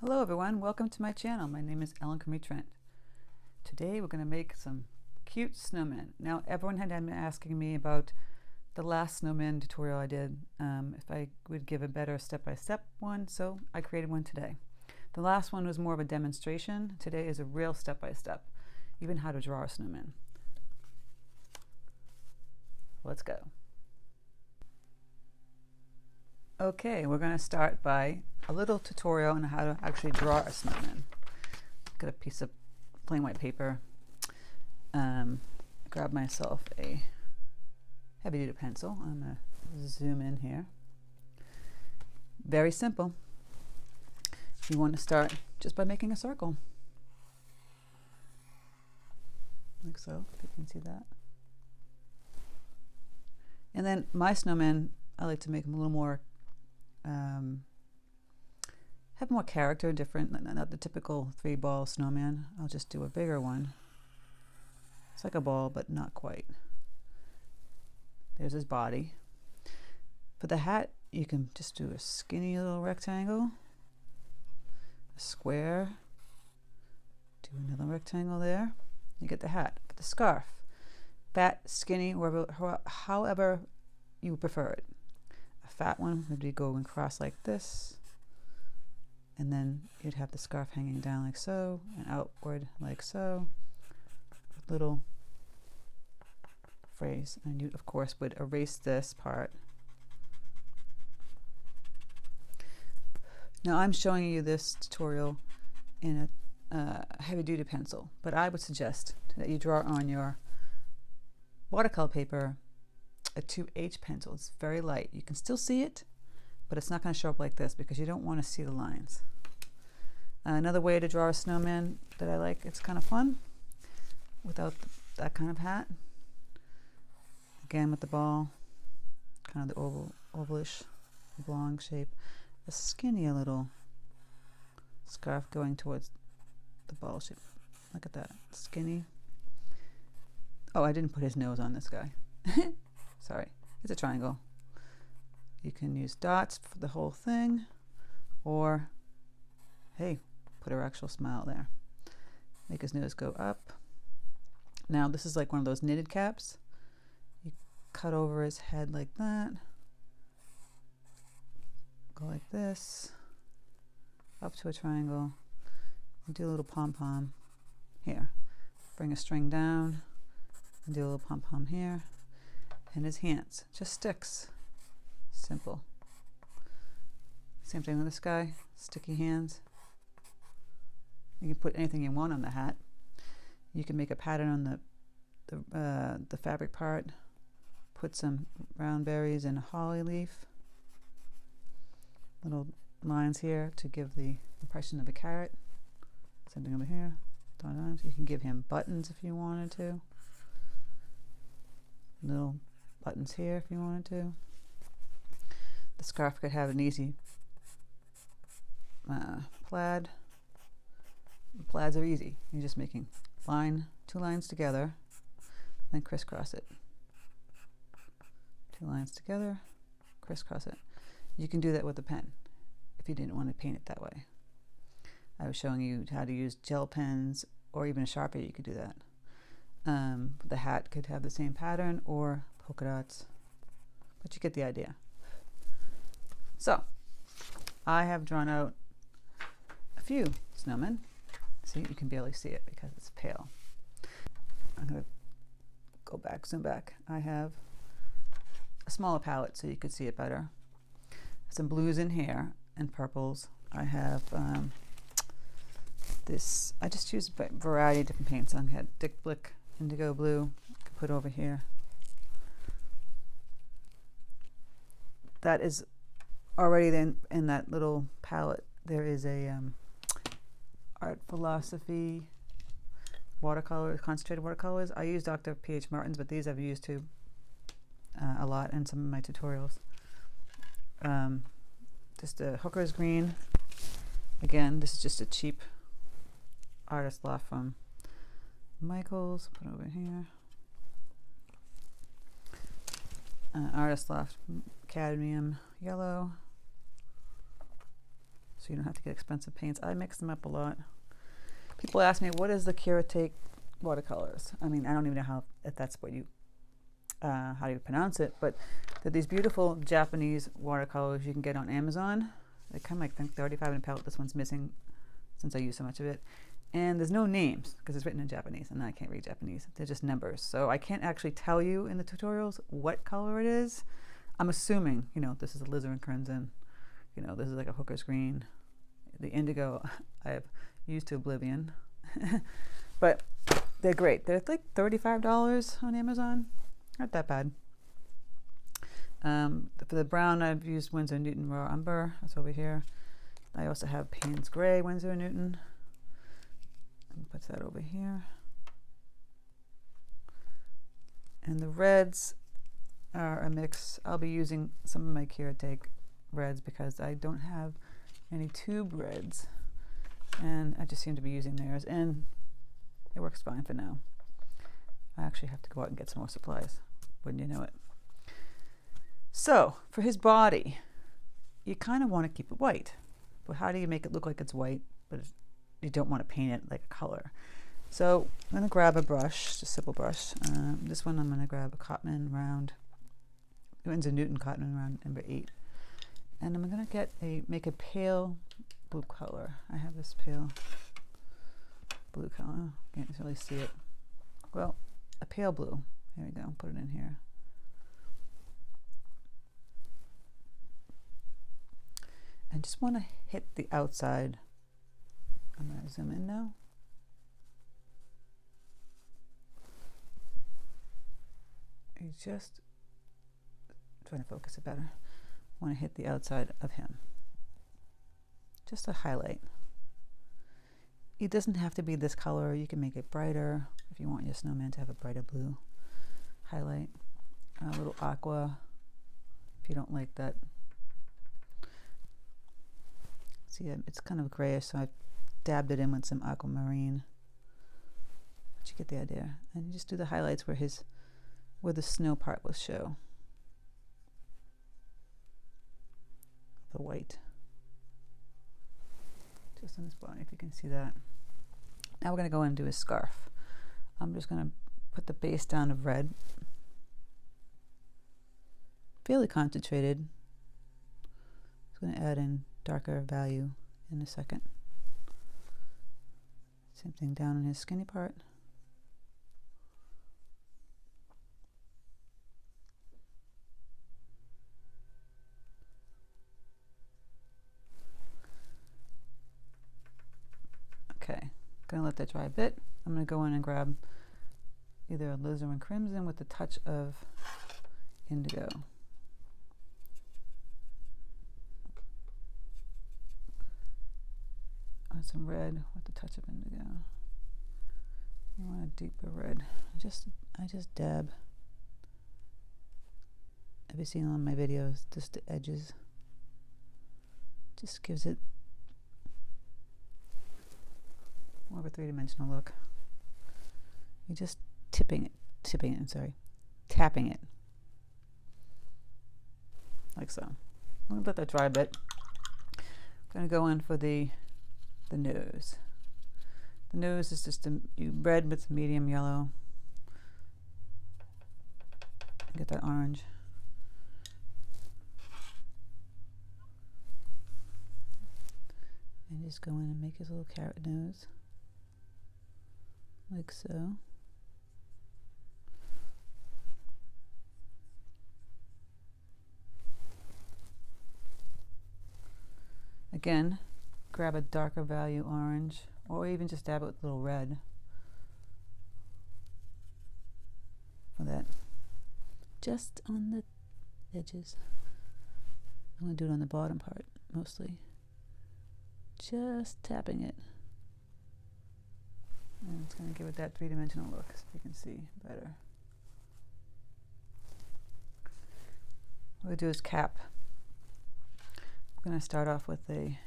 Hello everyone, welcome to my channel. My name is Crimi-Trent. Today we're going to make some cute snowmen. Now everyone had been asking me about the last snowman tutorial I did, if I would give a better step-by-step one, so I created one today. The last one was more of a demonstration. Today is a real step-by-step, even how to draw a snowman. Let's go. Okay, we're going to start by a little tutorial on how to actually draw a snowman. Got a piece of plain white paper. Grab myself a heavy duty pencil. I'm going to zoom in here. Very simple. You want to start just by making a circle. Like so, if you can see that. And then my snowman, I like to make them a little more have more character, different, not the typical 3-ball snowman. I'll just do a bigger one. It's like a ball, but not quite. There's his body. For the hat, you can just do a skinny little rectangle, a square, do another rectangle there. You get the hat. For the scarf, fat, skinny, however you prefer it. A fat one would be going across like this, and then you'd have the scarf hanging down like so, and outward like so, with little phrase. And you, of course, would erase this part. Now I'm showing you this tutorial in a heavy-duty pencil, but I would suggest that you draw on your watercolor paper a 2H pencil. It's very light. You can still see it, but it's not going to show up like this because you don't want to see the lines. Another way to draw a snowman that I like, it's kind of fun without that kind of hat. Again with the ball, kind of the ovalish, oblong shape. A skinny little scarf going towards the ball shape. Look at that, skinny. Oh, I didn't put his nose on this guy. Sorry, it's a triangle. You can use dots for the whole thing, or hey, put our actual smile there. Make his nose go up. Now this is like one of those knitted caps. You cut over his head like that. Go like this, up to a triangle, and do a little pom-pom here. Bring a string down, and do a little pom-pom here. And his hands, just sticks. Simple. Same thing with this guy, sticky hands. You can put anything you want on the hat. You can make a pattern on the fabric part. Put some round berries and a holly leaf. Little lines here to give the impression of a carrot. Same thing over here. You can give him buttons if you wanted to. Little buttons here if you wanted to. The scarf could have an easy plaid. Plaids are easy. You're just making two lines together, then crisscross it. 2 lines together, crisscross it. You can do that with a pen if you didn't want to paint it that way. I was showing you how to use gel pens or even a Sharpie. You could do that. The hat could have the same pattern or polka dots, but you get the idea. So I have drawn out a few snowmen. See, you can barely see it because it's pale. I'm going to go back, zoom back. I have a smaller palette so you could see it better. Some blues in here and purples. I have this, I just use a variety of different paints. I had Dick Blick indigo blue, I could put over here. That is already then in that little palette. There is a art philosophy watercolor, concentrated watercolors. I use Dr. P.H. Martin's, but these I've used too a lot in some of my tutorials. Just a Hooker's green. Again, this is just a cheap artist loft from Michael's. Put over here. Artist loft cadmium yellow. so you don't have to get expensive paints. I mix them up a lot. People ask me, what is the Crimi-Trent watercolors? I mean, I don't even know if that's what you, how you pronounce it, but they're these beautiful Japanese watercolors you can get on Amazon. They come like, I think, 35 in a palette. This one's missing since I use so much of it. And there's no names because it's written in Japanese and I can't read Japanese. They're just numbers. So I can't actually tell you in the tutorials what color it is. I'm assuming, you know, this is a alizarin crimson. You know, this is like a hooker's green. The indigo I've used to oblivion. But they're great. They're like $35 on Amazon. Not that bad. For the brown, I've used Winsor & Newton Raw Umber. That's over here. I also have Payne's Gray Winsor & Newton. Put that over here. And the reds are a mix. I'll be using some of my Crimi-Trent reds because I don't have any tube reds. And I just seem to be using theirs. And it works fine for now. I actually have to go out and get some more supplies. Wouldn't you know it? So, for his body, you kind of want to keep it white. But how do you make it look like it's white, but you don't want to paint it like a color? So I'm going to grab a brush, just a simple brush. This one I'm going to grab a Cotman round, Winsor & Newton Cotman round number 8. And I'm going to make a pale blue color. I have this pale blue color. Can't really see it. Well, a pale blue. Here we go. Put it in here. I just want to hit the outside. I'm going to zoom in now. You just trying to focus it better. I want to hit the outside of him. Just a highlight. It doesn't have to be this color. You can make it brighter if you want your snowman to have a brighter blue highlight. A little aqua if you don't like that. See, it's kind of grayish, so I dabbed it in with some aquamarine. But you get the idea. And you just do the highlights where the snow part will show. The white. Just on his body, if you can see that. Now we're going to go in and do his scarf. I'm just going to put the base down of red. Fairly concentrated. I'm going to add in darker value in a second. Same thing down in his skinny part. Okay, gonna let that dry a bit. I'm gonna go in and grab either a alizarin crimson with a touch of indigo. Some red with a touch of indigo. You want a deeper red. I just dab. Have you seen on my videos? Just the edges. Just gives it more of a three-dimensional look. You're just tapping it, like so. I'm gonna let that dry a bit. I'm gonna go in for the nose. The nose is just red with medium yellow. Get that orange. And just go in and make his little carrot nose. Like so. Again, grab a darker value orange, or even just dab it with a little red for that. Just on the edges. I'm going to do it on the bottom part mostly. Just tapping it. And it's going to give it that three-dimensional look so you can see better. What we'll do is cap. I'm going to start off with a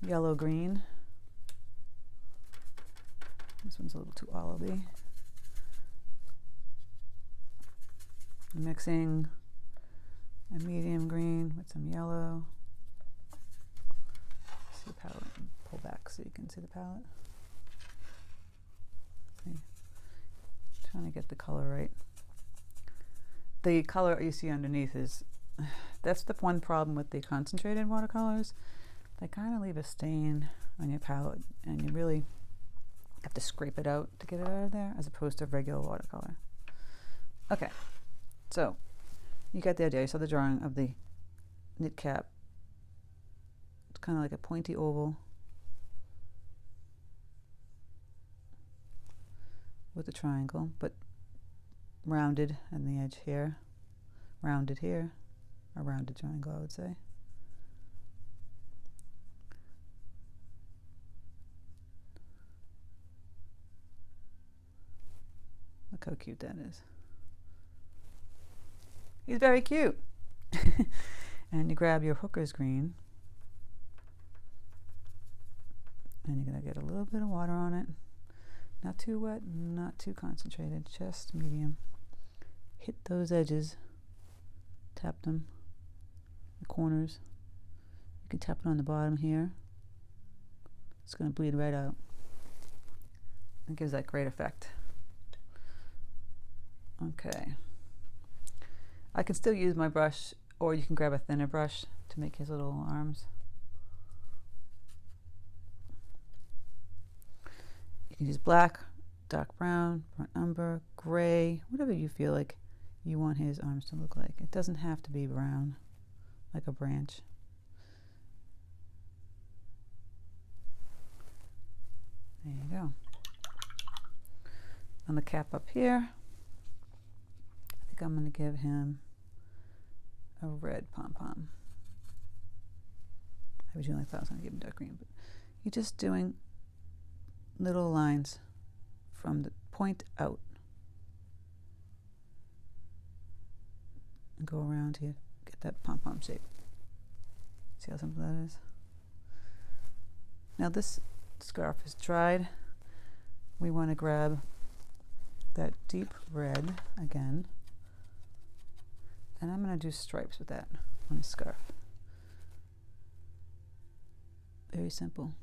yellow-green. This one's a little too olivey. Mixing a medium green with some yellow. so you can see the palette. See, trying to get the color right. The color you see underneath is, that's the one problem with the concentrated watercolors. They kind of leave a stain on your palette, and you really have to scrape it out to get it out of there, as opposed to regular watercolor. Okay, so you got the idea. You saw the drawing of the knit cap. It's kind of like a pointy oval with a triangle, but rounded on the edge here, rounded here, a rounded triangle, I would say. Look how cute that is. He's very cute. And you grab your hooker's green, and you're going to get a little bit of water on it. Not too wet, not too concentrated, just medium. Hit those edges, tap them, the corners. You can tap it on the bottom here. It's going to bleed right out. It gives that great effect. Okay. I can still use my brush, or you can grab a thinner brush to make his little arms. You can use black, dark brown, burnt umber, gray, whatever you feel like you want his arms to look like. It doesn't have to be brown, like a branch. There you go. On the cap up here, I think I'm going to give him a red pom-pom. I originally thought I was going to give him dark green, but you're just doing little lines from the point out and go around here, get that pom-pom shape. See how simple that is? Now this scarf is dried. We want to grab that deep red again, and I'm going to do stripes with that on the scarf. Very simple.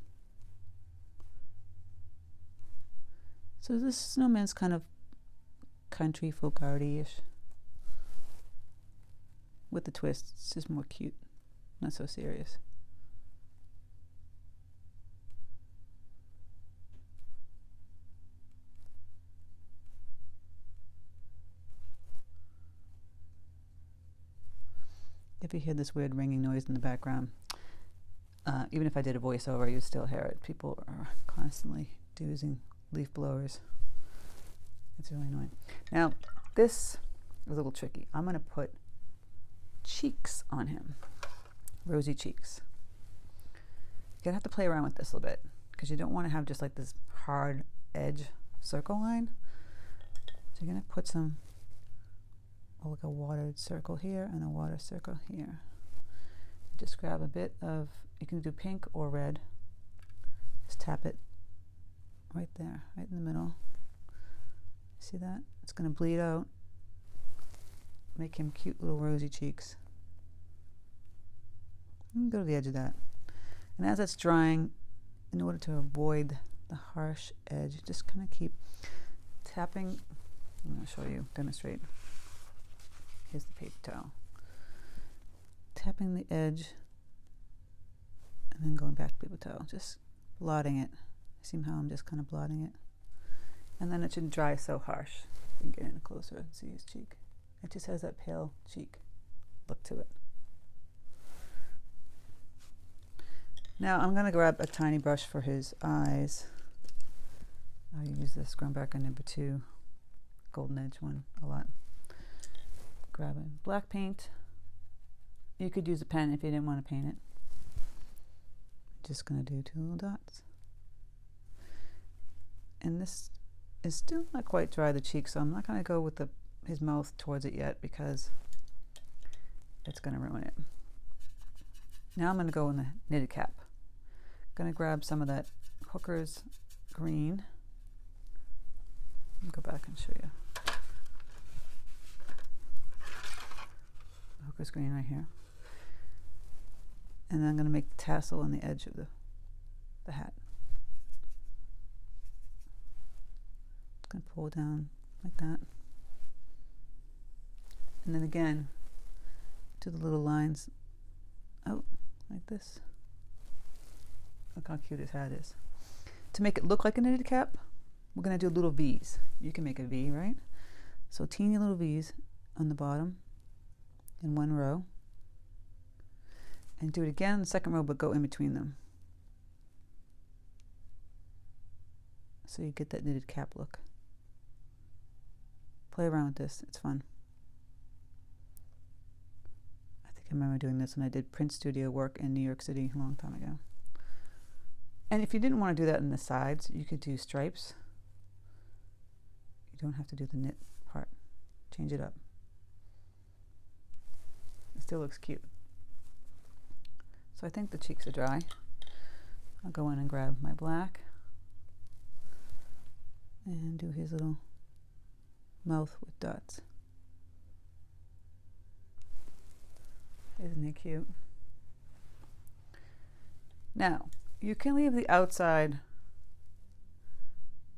So this snowman's kind of country folk arty-ish with the twist. It's just more cute, not so serious. If you hear this weird ringing noise in the background, even if I did a voiceover, you'd still hear it. People are constantly using leaf blowers. It's really annoying. Now, this is a little tricky. I'm going to put cheeks on him, rosy cheeks. You're going to have to play around with this a little bit, because you don't want to have just like this hard edge circle line. So you're going to put some, like a watered circle here and a water circle here. Just grab a bit of, you can do pink or red. Just tap it right there, right in the middle. See that? It's going to bleed out. Make him cute little rosy cheeks. You can go to the edge of that. And as it's drying, in order to avoid the harsh edge, just kind of keep tapping. I'm going to show you, demonstrate. Here's the paper towel. Tapping the edge and then going back to paper towel, just blotting it. See how I'm just kind of blotting it? And then it shouldn't dry so harsh. You can get in closer and see his cheek. It just has that pale cheek look to it. Now I'm going to grab a tiny brush for his eyes. I'll use this Grumbacher number 2 golden edge one a lot. Grab a black paint. You could use a pen if you didn't want to paint it. Just going to do 2 little dots. And this is still not quite dry, the cheek, so I'm not going to go with his mouth towards it yet, because it's going to ruin it. Now I'm going to go in the knitted cap. I'm going to grab some of that hooker's green. Let me go back and show you. Hooker's green right here. And then I'm going to make the tassel on the edge of the hat. going to pull down like that. And then again, do the little lines out like this. Look how cute his hat is. To make it look like a knitted cap, we're going to do little V's. You can make a V, right? So teeny little V's on the bottom in one row. And do it again in the second row, but go in between them. So you get that knitted cap look. Play around with this, it's fun. I think I remember doing this when I did print studio work in New York City a long time ago. And if you didn't want to do that in the sides, you could do stripes. You don't have to do the knit part. Change it up. It still looks cute. So I think the cheeks are dry. I'll go in and grab my black and do his little mouth with dots. Isn't he cute? Now, you can leave the outside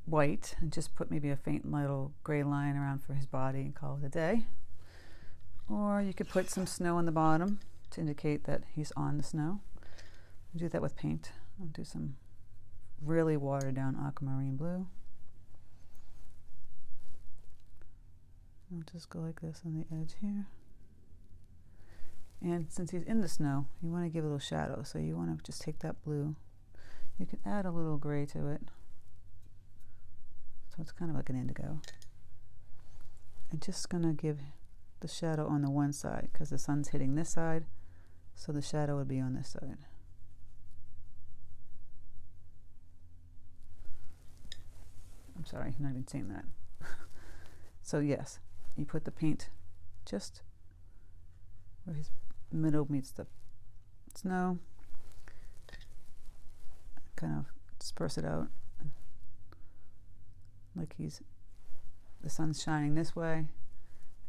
white and just put maybe a faint little gray line around for his body and call it a day. Or you could put some snow on the bottom to indicate that he's on the snow. I'll do that with paint. I'll do some really watered down aquamarine blue. I'll just go like this on the edge here. And since he's in the snow, you want to give a little shadow. So you want to just take that blue. You can add a little gray to it. So it's kind of like an indigo. I'm just going to give the shadow on the one side because the sun's hitting this side. So the shadow would be on this side. I'm sorry, I'm not even saying that. So yes, you put the paint just where his middle meets the snow. Kind of disperse it out like the sun's shining this way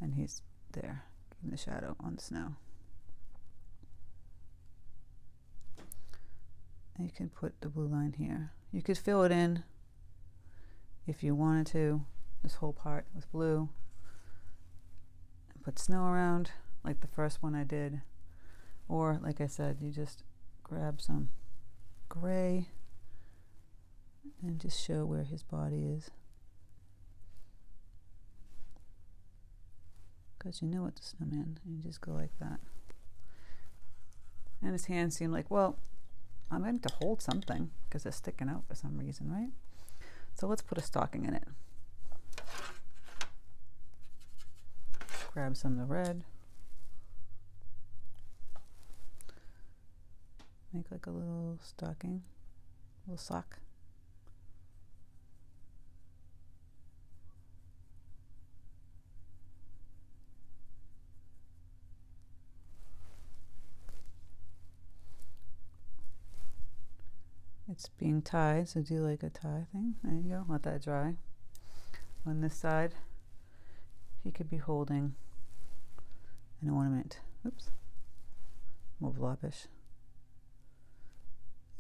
and he's there giving the shadow on the snow. And you can put the blue line here. You could fill it in if you wanted to, this whole part with blue, and put snow around like the first one I did. Or like I said, you just grab some gray and just show where his body is. Because you know it's a snowman, and you just go like that. And his hands seem like, well, I'm going to hold something because they're sticking out for some reason, right? So let's put a stocking in it. Grab some of the red. Make like a little stocking, a little sock. It's being tied, so do like a tie thing. There you go, let that dry. On this side, he could be holding an ornament. Oops, more blobbish.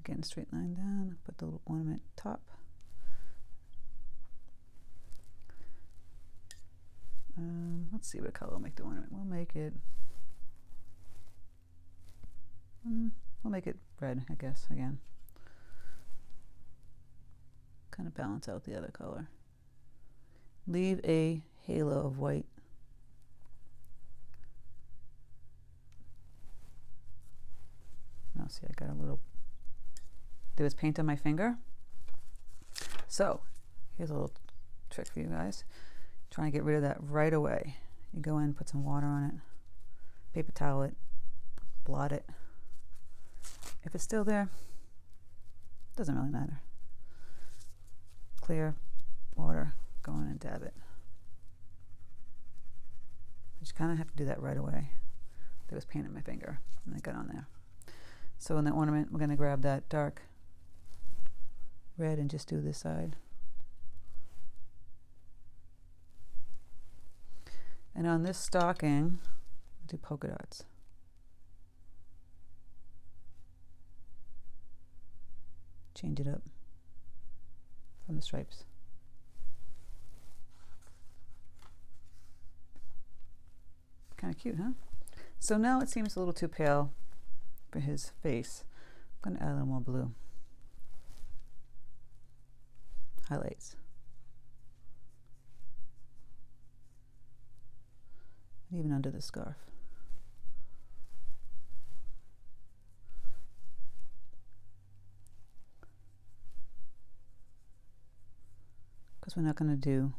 Again, straight line down, put the little ornament top. Let's see what color we'll make the ornament. We'll make it red, I guess, again. Kind of balance out the other color. Leave a halo of white. Now see, I got a little, there was paint on my finger. So here's a little trick for you guys. Trying to get rid of that right away. You go in, put some water on it, paper towel it, blot it. If it's still there, doesn't really matter. Clear water, go in and dab it. You kind of have to do that right away. There was paint on my finger and I got on there. So in the ornament, we're going to grab that dark red and just do this side. And on this stocking, we'll do polka dots. Change it up from the stripes. Kind of cute, huh? So now it seems a little too pale for his face. I'm going to add a little more blue. Highlights. Even under the scarf. Because we're not going to do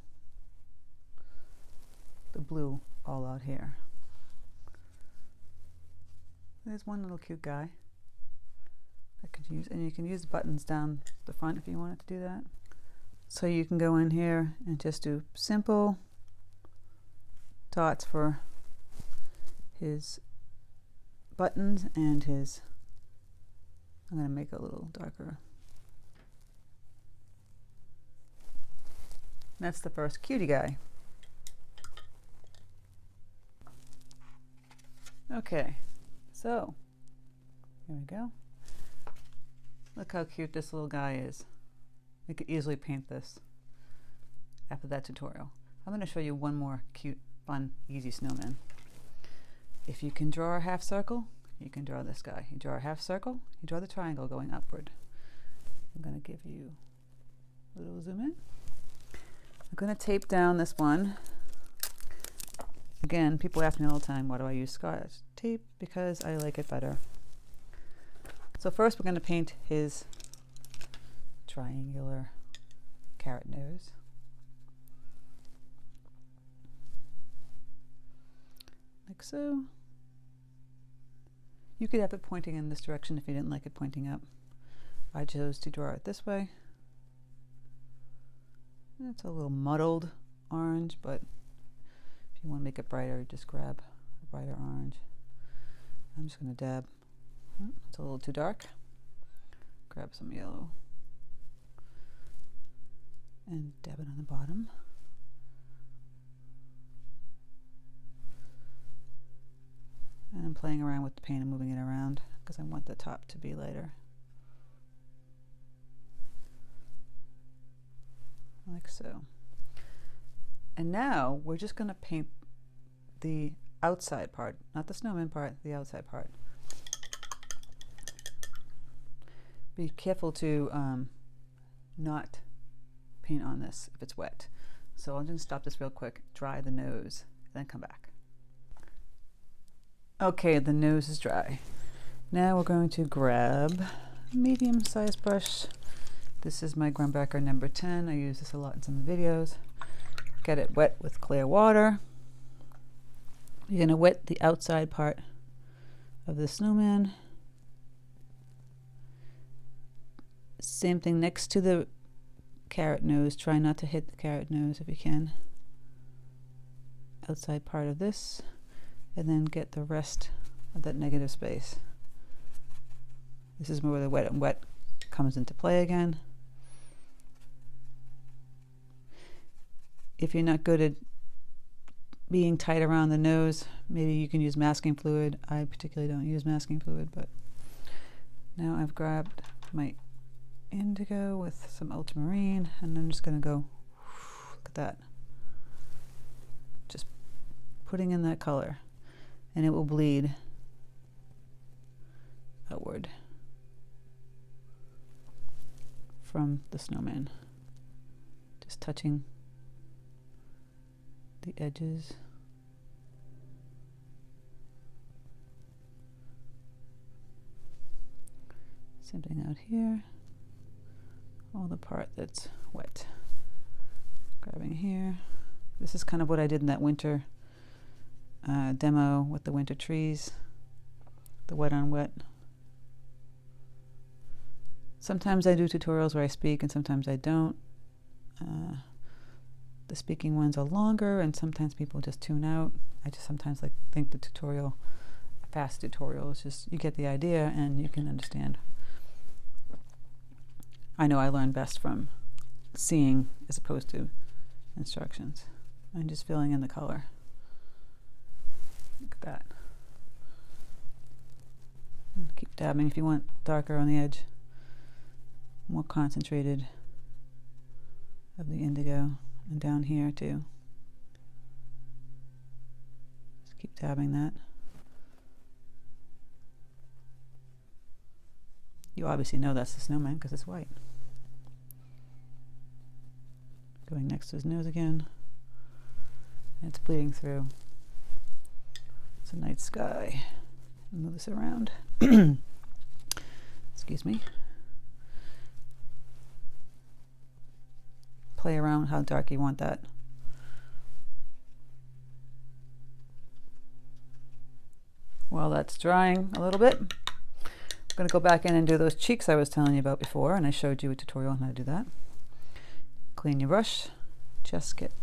the blue all out here. There's one little cute guy I could use, and you can use buttons down the front if you wanted to do that. So you can go in here and just do simple dots for his buttons and his, I'm going to make it a little darker. That's the first cutie guy. Okay, so here we go. Look how cute this little guy is. You could easily paint this after that tutorial. I'm going to show you one more cute, fun, easy snowman. If you can draw a half circle, you can draw this guy. You draw a half circle, you draw the triangle going upward. I'm going to give you a little zoom in. I'm going to tape down this one. Again, people ask me all the time, why do I use Scotch tape? Because I like it better. So first we're going to paint his triangular carrot nose. Like so. You could have it pointing in this direction if you didn't like it pointing up. I chose to draw it this way. It's a little muddled orange, but if you want to make it brighter, just grab a brighter orange. I'm just going to dab. It's a little too dark. Grab some yellow and dab it on the bottom. And I'm playing around with the paint and moving it around because I want the top to be lighter. Like so. And now we're just going to paint the outside part, not the snowman part, the outside part. Be careful to not paint on this if it's wet. So I'll just stop this real quick, dry the nose, then come back. Okay, the nose is dry. Now we're going to grab a medium-sized brush. This is my Grumbacher number 10. I use this a lot in some videos. Get it wet with clear water. You're going to wet the outside part of the snowman. Same thing next to the carrot nose. Try not to hit the carrot nose if you can. Outside part of this. And then get the rest of that negative space. This is where the wet and wet comes into play again. If you're not good at being tight around the nose, maybe you can use masking fluid. I particularly don't use masking fluid, but now I've grabbed my indigo with some ultramarine, and I'm just going to go, look at that. Just putting in that color, and it will bleed outward from the snowman. Just touching the edges. Same thing out here. All the part that's wet. Grabbing here. This is kind of what I did in that winter demo with the winter trees. The wet on wet. Sometimes I do tutorials where I speak and sometimes I don't. The speaking ones are longer and sometimes people just tune out. I just sometimes think the tutorial, a fast tutorial, is just you get the idea and you can understand. I know I learn best from seeing as opposed to instructions. I'm just filling in the color. Look at that. And keep dabbing if you want darker on the edge. More concentrated of the indigo, and down here too. Just keep dabbing that. You obviously know that's the snowman because it's white. Going next to his nose again. And it's bleeding through. It's a night sky. Move this around. Excuse me. Play around how dark you want that. While that's drying a little bit, I'm going to go back in and do those cheeks I was telling you about before, and I showed you a tutorial on how to do that. Clean your brush, just get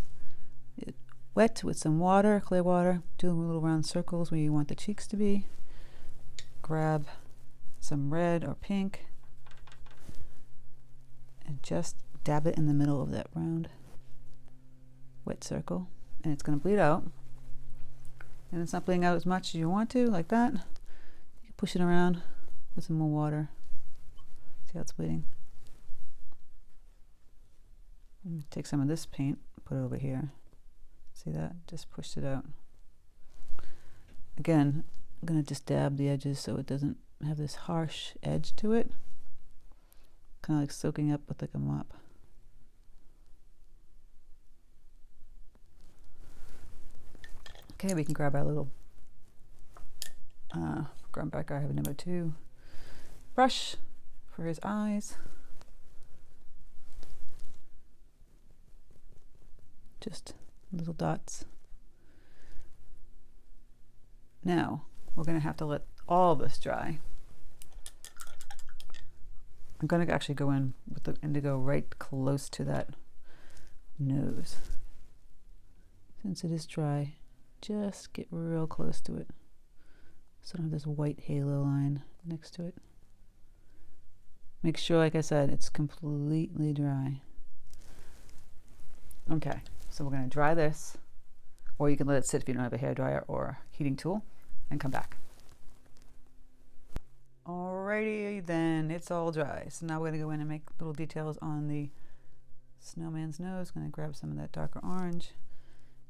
it wet with some water, clear water, do little round circles where you want the cheeks to be. Grab some red or pink and just dab it in the middle of that round wet circle, and it's going to bleed out. And it's not bleeding out as much as you want to, like that. You can push it around with some more water. See how it's bleeding? Take some of this paint, put it over here. See that? Just pushed it out. Again, I'm going to just dab the edges so it doesn't have this harsh edge to it. Kind of like soaking up with like a mop. Okay, we can grab our little grumbacker. I have a number 2 brush for his eyes. Just little dots. Now, we're going to have to let all of this dry. I'm going to actually go in with the indigo right close to that nose. Since it is dry, just get real close to it. So I don't have this white halo line next to it. Make sure, like I said, it's completely dry. Okay, so we're going to dry this, or you can let it sit if you don't have a hairdryer or heating tool, and come back. Alrighty then, it's all dry. So now we're going to go in and make little details on the snowman's nose. Going to grab some of that darker orange.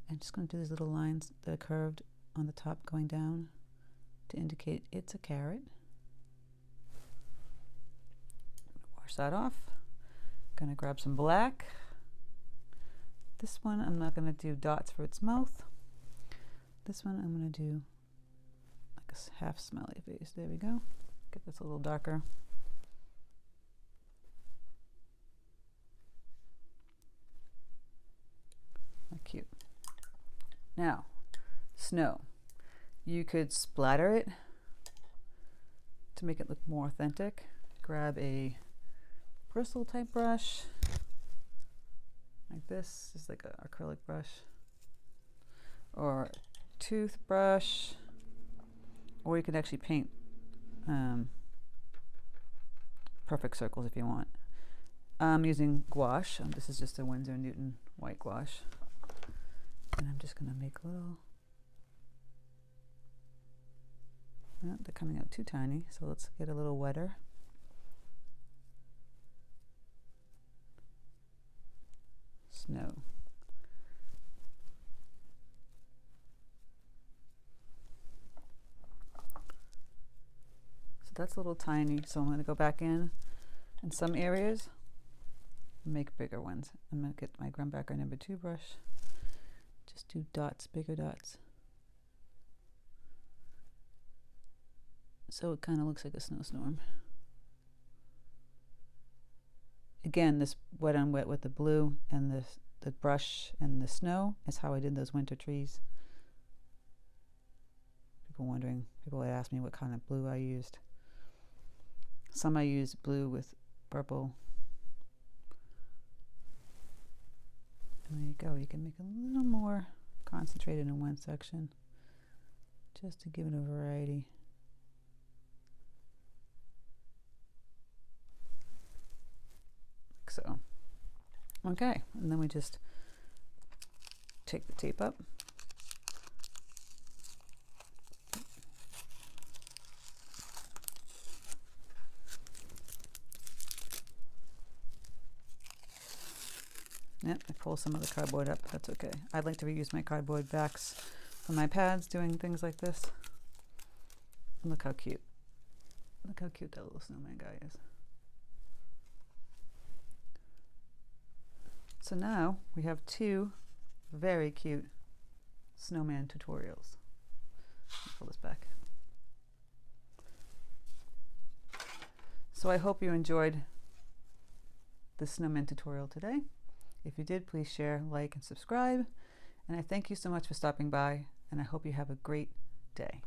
I'm just going to do these little lines that are curved on the top going down to indicate it's a carrot. Wash that off. Going to grab some black. This one I'm not going to do dots for its mouth. This one I'm going to do like a half smiley face. There we go. Get this a little darker. How cute. Now, snow. You could splatter it to make it look more authentic. Grab a bristle type brush like this, just like an acrylic brush, or toothbrush, or you could actually paint perfect circles if you want. I'm using gouache. This is just a Winsor Newton white gouache. And I'm just going to make a little, oh, they're coming out too tiny, so let's get a little wetter. Snow. So that's a little tiny, so I'm going to go back in some areas, make bigger ones. I'm going to get my Grumbacher number 2 brush. Just do dots, bigger dots. So it kind of looks like a snowstorm. Again, this wet on wet with the blue and the brush and the snow is how I did those winter trees. People would ask me what kind of blue I used. Some I used blue with purple. And there you go. You can make a little more concentrated in one section just to give it a variety. Like so. Okay, and then we just take the tape up. Yep, I pull some of the cardboard up. That's okay. I'd like to reuse my cardboard backs for my pads doing things like this. And look how cute. Look how cute that little snowman guy is. So now we have two very cute snowman tutorials. Pull this back. So I hope you enjoyed the snowman tutorial today. If you did, please share, like, and subscribe. And I thank you so much for stopping by, and I hope you have a great day.